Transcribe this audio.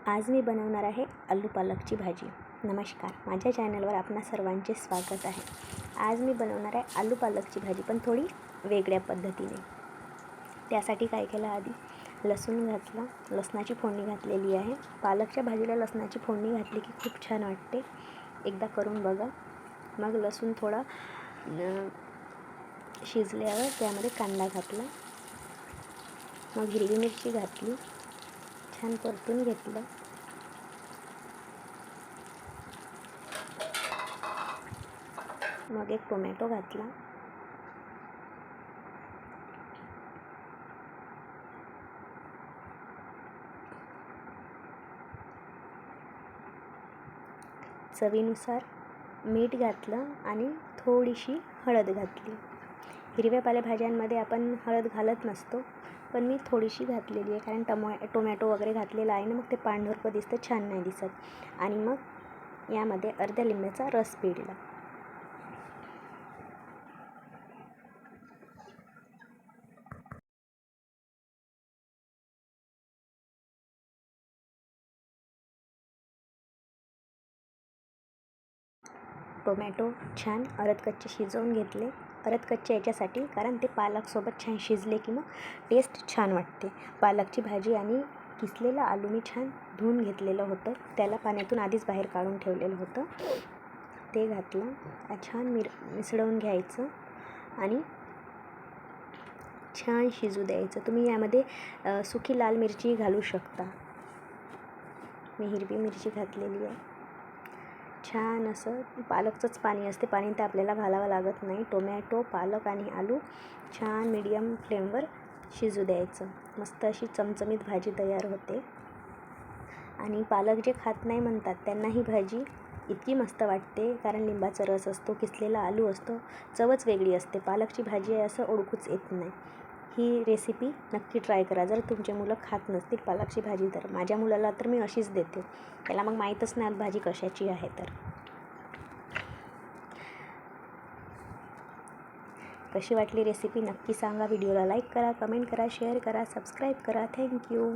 आज मी बनवणार आहे आलू पालकची भाजी। नमस्कार, माझ्या चॅनलवर आपणा सर्वांचे स्वागत आहे। आज मी बनवणार आहे आलू पालकची भाजी, पण थोडी वेगळ्या पद्धतीने। त्यासाठी काय केलं, आधी लसूण घातला, लसणाची फोडणी घातलेली आहे। पालकच्या भाजीला लसणाची फोडणी घातली की खूप छान वाटते, एकदा करून बघा। मग लसूण थोडा शिजल्यावर त्यामध्ये कांदा घातला, मग हिरवी मिरची घातली, छान परतून घेतलं। मग एक टोमॅटो घातला, चवीनुसार मीठ घातलं आणि थोडीशी हळद घातली। हिरव्या पालेभाज्यांमध्ये आपण हळद घालत नसतो, पण मी थोडीशी घातलेली आहे, कारण टोमॅटो वगैरे घातलेला आहे ना, मग ते पांढरपं दिसतं, छान नाही दिसत। आणि मग यामध्ये अर्ध्या लिंबाचा रस पिळला। टोमॅटो छान कच्चे शिजवून घेतले। कच्चे याच्यासाठी कारण ते पालकसोबत छान शिजले की मग टेस्ट छान वाटते। पालकची भाजी आणि किसलेलं आलू मी छान धुवून घेतलेलं होतं, त्याला पाण्यातून आधीच बाहेर काढून ठेवलेलं होतं, ते घातलं। छान मिसळून घ्यायचं आणि छान शिजू द्यायचं। तुम्ही यामध्ये सुकी लाल मिरची घालू शकता, मी हिरवी मिरची घातलेली आहे। छान असं पालकचंच पाणी असते, पाणी तर आपल्याला घालावं लागत नाही। टोमॅटो, पालक आणि आलू छान मीडियम फ्लेमवर शिजू द्यायचं। मस्त अशी चमचमीत भाजी तयार होते। आणि पालक जे खात नाही म्हणतात त्यांना ही भाजी इतकी मस्त वाटते, कारण लिंबाचा रस असतो, किसलेला आलू असतो, चवच वेगळी असते। पालकची भाजी आहे असं ओळखूच येत नाही। ही रेसिपी नक्की ट्राय करा, जर तुमचे मुलं खात नसतील पालकची भाजी तर। माझ्या मुलाला तर मी अशीच देते, त्याला मग माहीतच नाही भाजी कशाची आहे तर। कशी वाटली रेसिपी नक्की सांगा। व्हिडिओला लाईक करा, कमेंट करा, शेअर करा, सबस्क्राईब करा। थँक्यू।